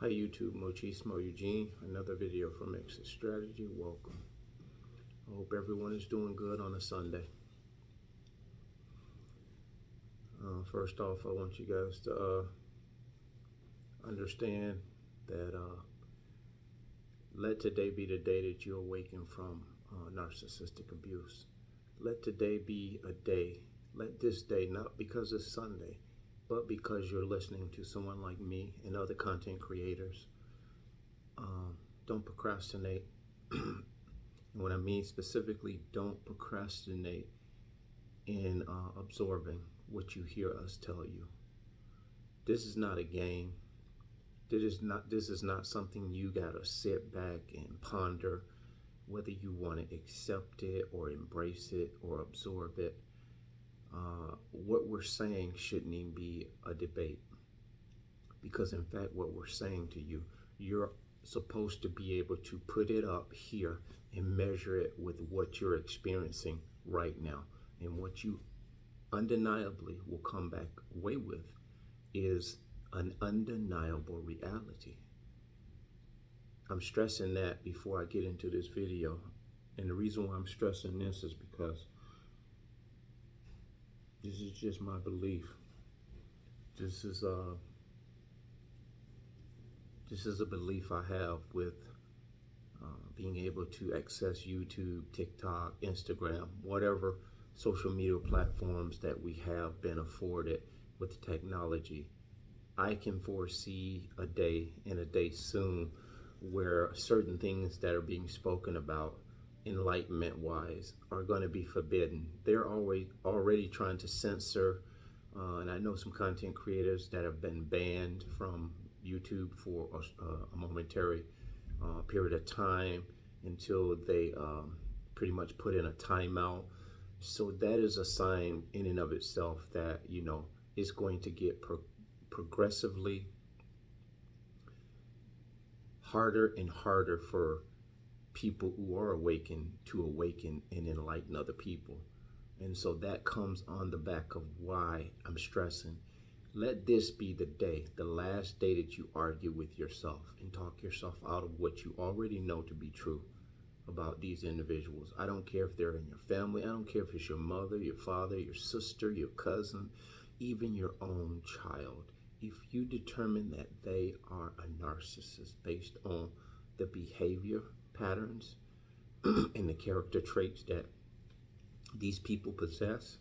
Hi YouTube, Mochismo Eugene, another video from Exit Strategy. Welcome. I hope everyone is doing good on a Sunday. First off, I want you guys to understand that let today be the day that you awaken from narcissistic abuse. Let today be a day, let this day, not because it's Sunday, but because you're listening to someone like me and other content creators. Don't procrastinate. And what I mean specifically, don't procrastinate in absorbing what you hear us tell you. This is not a game. This is not something you gotta sit back and ponder whether you want to accept it or embrace it or absorb it. What we're saying shouldn't even be a debate, because in fact what we're saying to you, you're supposed to be able to put it up here and measure it with what you're experiencing right now. And what you undeniably will come back away with is an undeniable reality. I'm stressing that before I get into this video. And the reason why I'm stressing this is because this is just my belief. This is a belief I have with being able to access YouTube, TikTok, Instagram, whatever social media platforms that we have been afforded with technology. I can foresee a day, and a day soon, where certain things that are being spoken about enlightenment wise are going to be forbidden. They're already trying to censor, and I know some content creators that have been banned from YouTube for a momentary period of time until they pretty much put in a timeout. So that is a sign in and of itself that, you know, it's going to get progressively harder and harder for people who are awakened to awaken and enlighten other people. And so that comes on the back of why I'm stressing. Let this be the day, the last day that you argue with yourself and talk yourself out of what you already know to be true about these individuals. I don't care if they're in your family. I don't care if it's your mother, your father, your sister, your cousin, even your own child. If you determine that they are a narcissist based on the behavior patterns and the character traits that these people possess,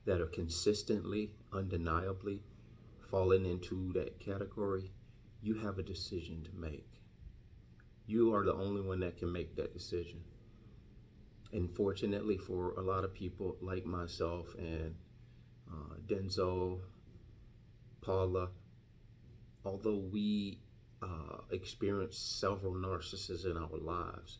that are consistently, undeniably falling into that category, you have a decision to make. You are the only one that can make that decision. And fortunately for a lot of people like myself and Denzel, Paula, although we experienced several narcissists in our lives,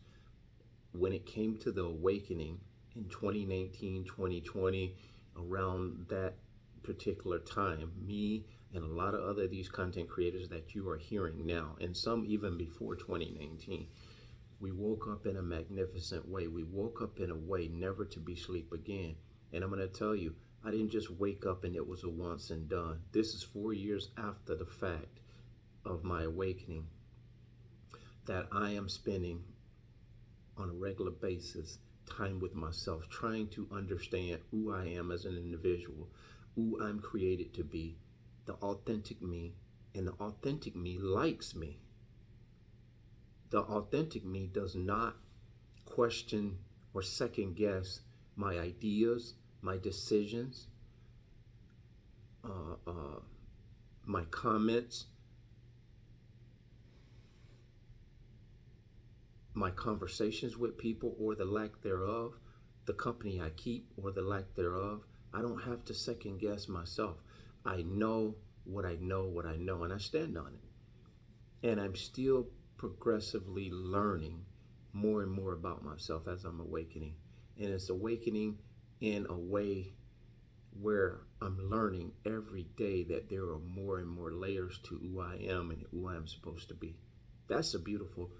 when it came to the awakening in 2019, 2020, around that particular time, me and a lot of other these content creators that you are hearing now, and some even before 2019, we woke up in a magnificent way. We woke up in a way never to be sleep again. And I'm going to tell you, I didn't just wake up and it was a once and done. This is 4 years after the fact of my awakening that I am spending on a regular basis time with myself, trying to understand who I am as an individual, who I'm created to be, the authentic me, and the authentic me likes me. The authentic me does not question or second guess my ideas, my decisions, my comments, my conversations with people or the lack thereof, the company I keep or the lack thereof. I don't have to second guess myself. I know what I know, and I stand on it. And I'm still progressively learning more and more about myself as I'm awakening. And it's awakening in a way where I'm learning every day that there are more and more layers to who I am and who I'm supposed to be. That's a beautiful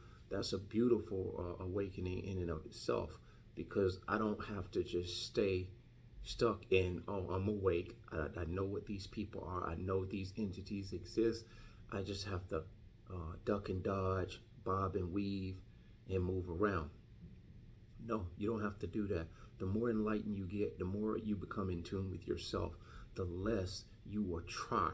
awakening in and of itself, because I don't have to just stay stuck in, oh, I'm awake. I know what these people are. I know these entities exist. I just have to duck and dodge, bob and weave, and move around. No, you don't have to do that. The more enlightened you get, the more you become in tune with yourself, the less you will try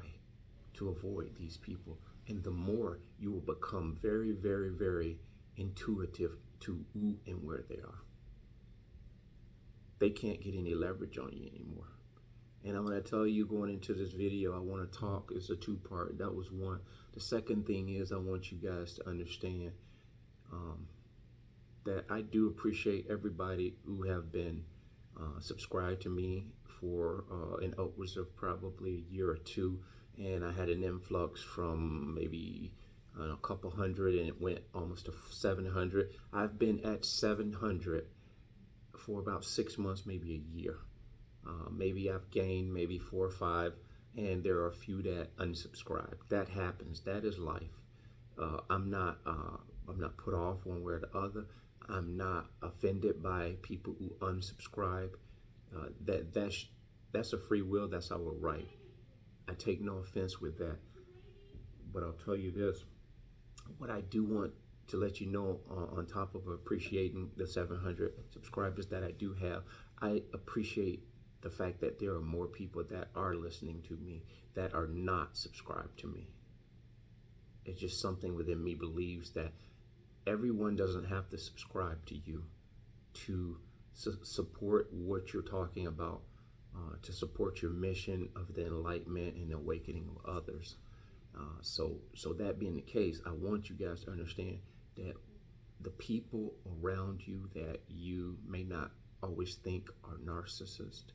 to avoid these people. And the more you will become very, very, very intuitive to who and where they are. They can't get any leverage on you anymore. And I'm going to tell you, going into this video, I want to talk. It's a two-part. That was one. The second thing is I want you guys to understand that I do appreciate everybody who have been subscribed to me for an upwards of probably a year or two. And I had an influx from maybe a couple hundred, and it went almost to 700. I've been at 700 for about 6 months, maybe a year. Maybe I've gained maybe 4 or 5, and there are a few that unsubscribe. That happens. That is life. I'm not put off one way or the other. I'm not offended by people who unsubscribe. That's a free will. That's our right. I take no offense with that. But I'll tell you this: what I do want to let you know, on top of appreciating the 700 subscribers that I do have, I appreciate the fact that there are more people that are listening to me that are not subscribed to me. It's just something within me believes that everyone doesn't have to subscribe to you to support what you're talking about, to support your mission of the enlightenment and awakening of others. So that being the case, I want you guys to understand that the people around you that you may not always think are narcissists,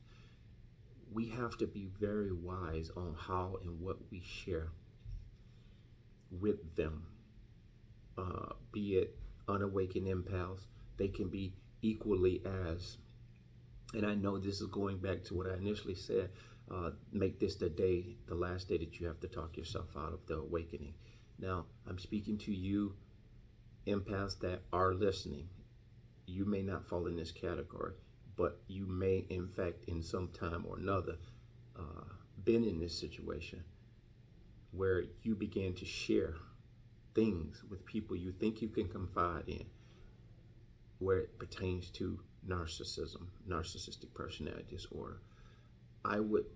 we have to be very wise on how and what we share with them. Be it unawakened empaths, they can be equally as, and I know this is going back to what I initially said, make this the last day that you have to talk yourself out of the awakening. Now, I'm speaking to you empaths that are listening. You may not fall in this category, but you may, in fact, in some time or another, been in this situation where you began to share things with people you think you can confide in, where it pertains to narcissism, narcissistic personality disorder. I would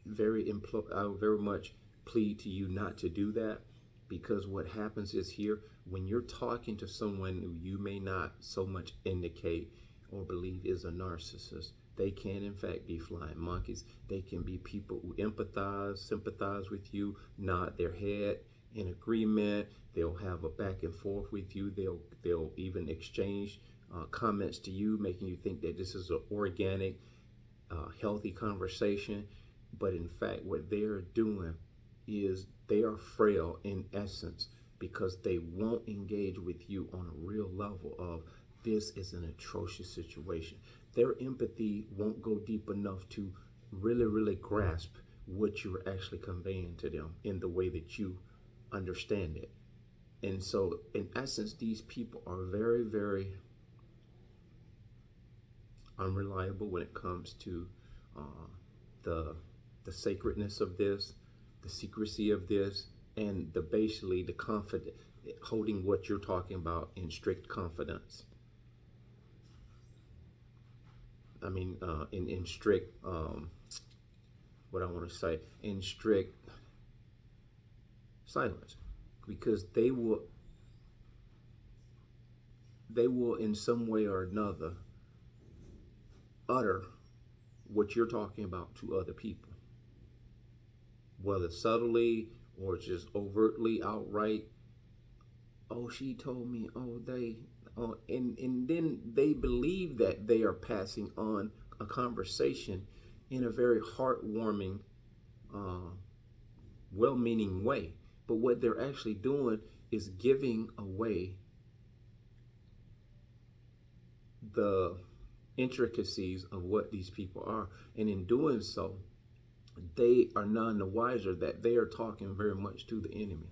very much plead to you not to do that, because what happens is here, when you're talking to someone who you may not so much indicate or believe is a narcissist, they can in fact be flying monkeys. They can be people who empathize, sympathize with you, nod their head in agreement. They'll have a back and forth with you. They'll even exchange comments to you, making you think that this is an organic, healthy conversation. But in fact, what they're doing is they are frail in essence, because they won't engage with you on a real level of, this is an atrocious situation. Their empathy won't go deep enough to really, really grasp what you're actually conveying to them in the way that you understand it. And so, in essence, these people are very, very unreliable when it comes to the sacredness of this, the secrecy of this, and basically the confidence, holding what you're talking about in strict confidence. I mean, in strict, what I want to say, in strict silence, because they will in some way or another utter what you're talking about to other people, whether subtly or just overtly, outright. Oh, she told me. Oh, they. Oh, and then they believe that they are passing on a conversation in a very heartwarming, well-meaning way. But what they're actually doing is giving away the intricacies of what these people are. And in doing so, they are none the wiser that they are talking very much to the enemy.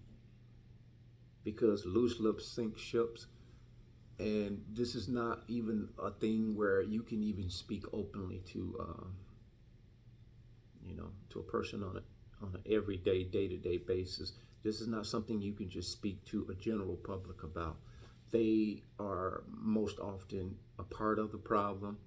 Because loose lips sink ships. And this is not even a thing where you can even speak openly to, to a person on an everyday, day-to-day basis This is not something you can just speak to a general public about. They are most often a part of the problem.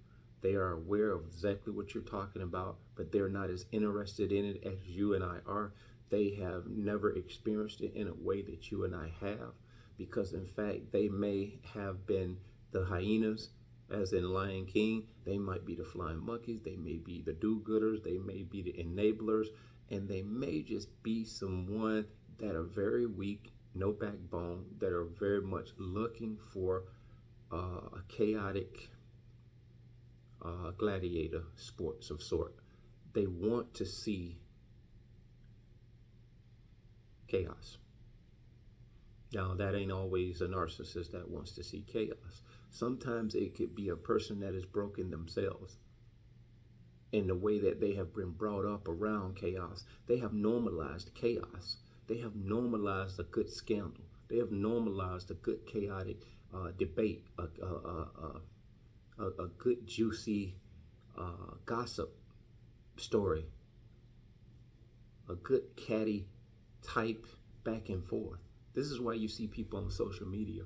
They are aware of exactly what you're talking about, but they're not as interested in it as you and I are. They have never experienced it in a way that you and I have, because in fact, they may have been the hyenas, as in Lion King. They might be the flying monkeys, they may be the do-gooders, they may be the enablers, and they may just be someone that are very weak, no backbone, that are very much looking for a chaotic gladiator sports of sort. They want to see chaos. Now, that ain't always a narcissist that wants to see chaos. Sometimes it could be a person that is broken themselves in the way that they have been brought up around chaos. They have normalized chaos. They have normalized a good scandal. They have normalized a good chaotic debate, a good juicy gossip story, a good catty type back and forth. This is why you see people on social media,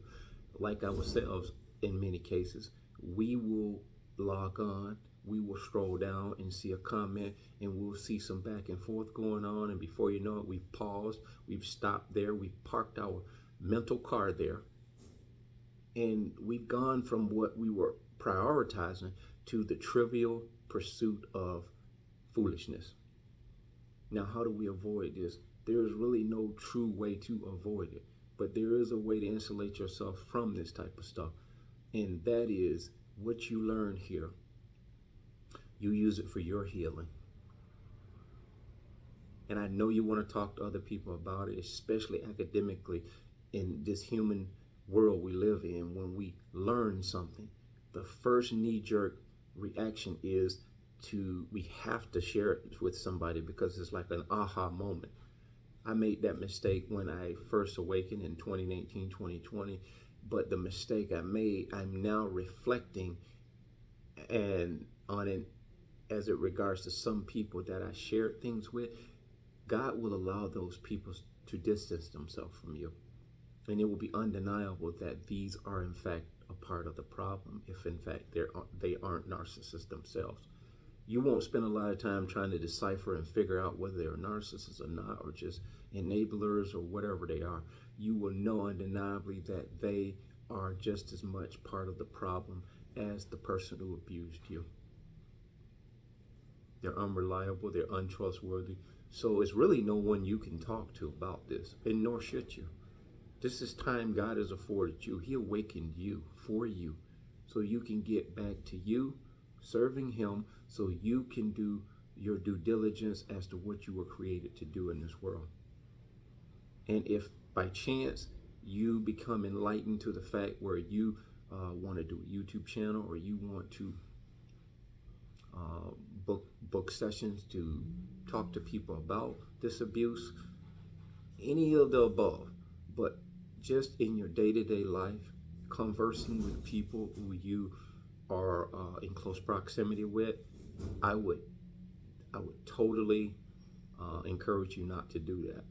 like ourselves in many cases. We will log on, we will scroll down and see a comment, and we'll see some back and forth going on. And before you know it, we've paused, we've stopped there, we've parked our mental car there, and we've gone from what we were prioritizing to the trivial pursuit of foolishness. Now, how do we avoid this? There is really no true way to avoid it, but there is a way to insulate yourself from this type of stuff. And that is what you learn here. You use it for your healing. And I know you want to talk to other people about it, especially academically in this human world we live in. When we learn something, the first knee-jerk reaction is we have to share it with somebody, because it's like an aha moment. I made that mistake when I first awakened in 2019, 2020. But the mistake I made, I'm now reflecting and on it as it regards to some people that I shared things with. God will allow those people to distance themselves from you. And it will be undeniable that these are in fact a part of the problem, if in fact they aren't narcissists themselves. You won't spend a lot of time trying to decipher and figure out whether they're narcissists or not, or just enablers or whatever they are. You will know undeniably that they are just as much part of the problem as the person who abused you. They're unreliable, they're untrustworthy. So it's really no one you can talk to about this, and nor should you. This is time God has afforded you. He awakened you for you, so you can get back to you, serving Him, so you can do your due diligence as to what you were created to do in this world. And if by chance you become enlightened to the fact where you want to do a YouTube channel, or you want to book sessions to talk to people about this abuse, any of the above, but just in your day-to-day life, conversing with people who you are in close proximity with, I would totally encourage you not to do that,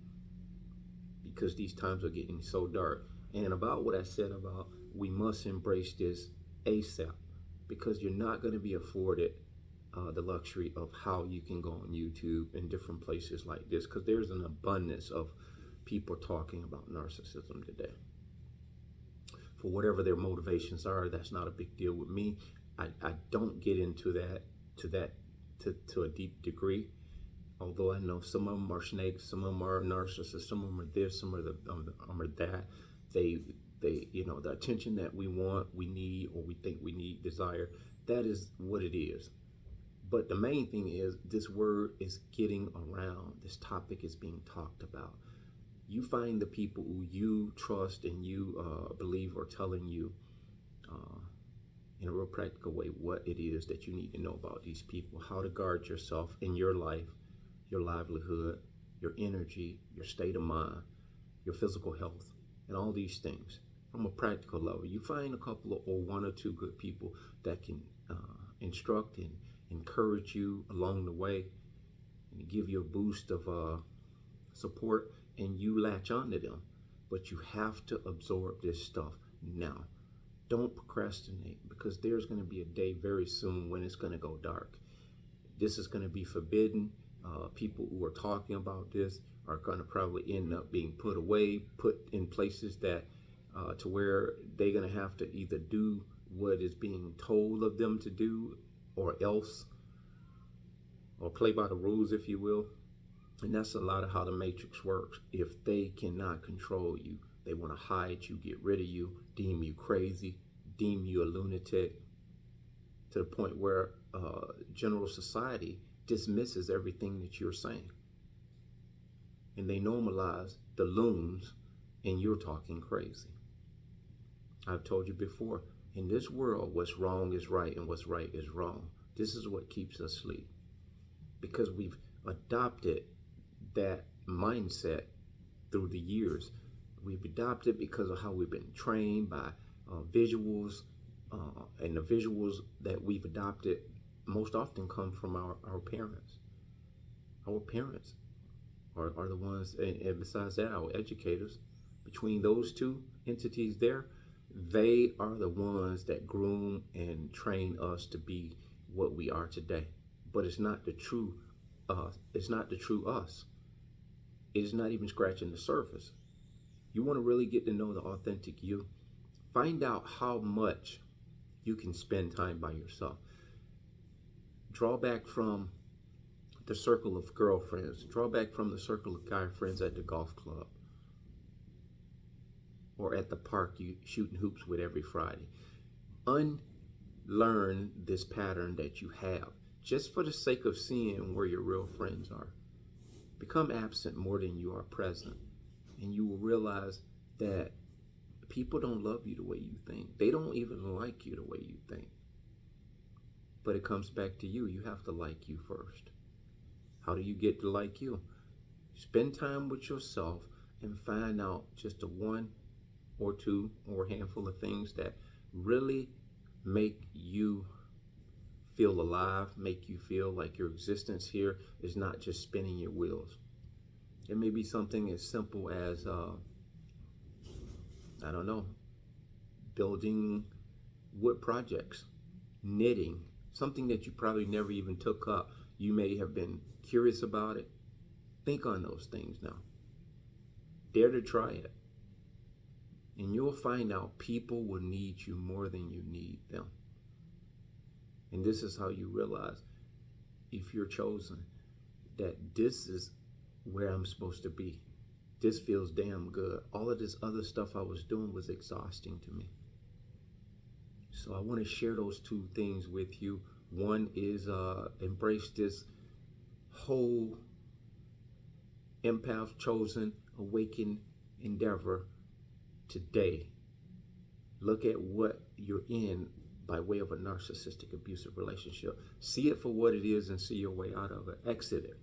because these times are getting so dark. And about what I said about we must embrace this ASAP, because you're not going to be afforded the luxury of how you can go on YouTube and different places like this, because there's an abundance of people talking about narcissism today. For whatever their motivations are, that's not a big deal with me. I don't get into that to a deep degree. Although I know some of them are snakes, some of them are narcissists, some of them are this, some of them are that. They the attention that we want, we need, or we think we need, desire, that is what it is. But the main thing is this word is getting around. This topic is being talked about. You find the people who you trust and you believe are telling you in a real practical way what it is that you need to know about these people, how to guard yourself in your life, your livelihood, your energy, your state of mind, your physical health, and all these things from a practical level. You find a couple of, or one or two good people that can instruct and encourage you along the way and give you a boost of support, and you latch onto them. But you have to absorb this stuff now. Don't procrastinate, because there's going to be a day very soon when it's going to go dark. This is going to be forbidden. People who are talking about this are going to probably end up being put away, put in places that to where they're going to have to either do what is being told of them to do, or else, or play by the rules, if you will. And that's a lot of how the Matrix works. If they cannot control you, they want to hide you, get rid of you, deem you crazy, deem you a lunatic, to the point where general society dismisses everything that you're saying. And they normalize the loons, and you're talking crazy. I've told you before, in this world, what's wrong is right and what's right is wrong. This is what keeps us asleep, because we've adopted that mindset through the years. We've adopted because of how we've been trained by visuals, and the visuals that we've adopted most often come from our parents. Our parents are the ones, and besides that, our educators. Between those two entities there, they are the ones that groom and train us to be what we are today. But it's not the true it's not the true us. It is not even scratching the surface. You want to really get to know the authentic you? Find out how much you can spend time by yourself. Draw back from the circle of girlfriends. Draw back from the circle of guy friends at the golf club, or at the park you shooting hoops with every Friday. Unlearn this pattern that you have, just for the sake of seeing where your real friends are. Become absent more than you are present, and you will realize that people don't love you the way you think. They don't even like you the way you think. But it comes back to you. You have to like you first. How do you get to like you? Spend time with yourself and find out just a one or two or a handful of things that really make you feel alive, make you feel like your existence here is not just spinning your wheels. It may be something as simple as, I don't know, building wood projects, knitting, something that you probably never even took up. You may have been curious about it. Think on those things now. Dare to try it. And you'll find out people will need you more than you need them. And this is how you realize, if you're chosen, that this is where I'm supposed to be. This feels damn good. All of this other stuff I was doing was exhausting to me. So I want to share those two things with you. One is embrace this whole empath chosen awakened endeavor today. Look at what you're in by way of a narcissistic abusive relationship. See it for what it is and see your way out of it. Exit it.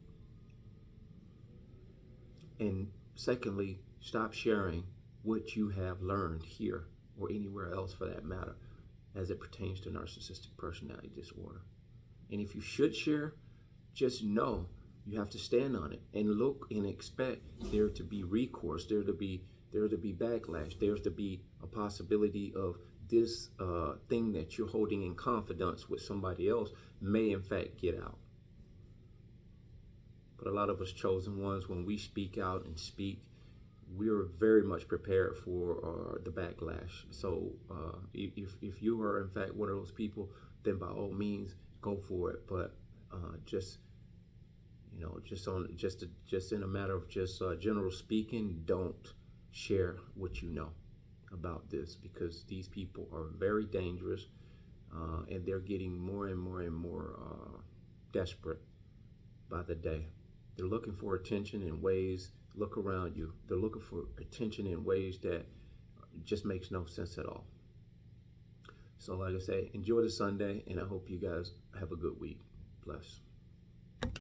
And secondly, stop sharing what you have learned here or anywhere else for that matter as it pertains to narcissistic personality disorder. And if you should share, just know you have to stand on it and look and expect there to be recourse, there to be backlash, there's to be a possibility of this thing that you're holding in confidence with somebody else may in fact get out. But a lot of us chosen ones, when we speak out and speak, we're very much prepared for the backlash. So if you are in fact one of those people, then by all means go for it. But just in a matter of just general speaking, don't share what you know about this, because these people are very dangerous, and they're getting more and more and more desperate by the day. They're looking for attention in ways, look around you, they're looking for attention in ways that just makes no sense at all. So like I say, enjoy the Sunday, and I hope you guys have a good week. Bless.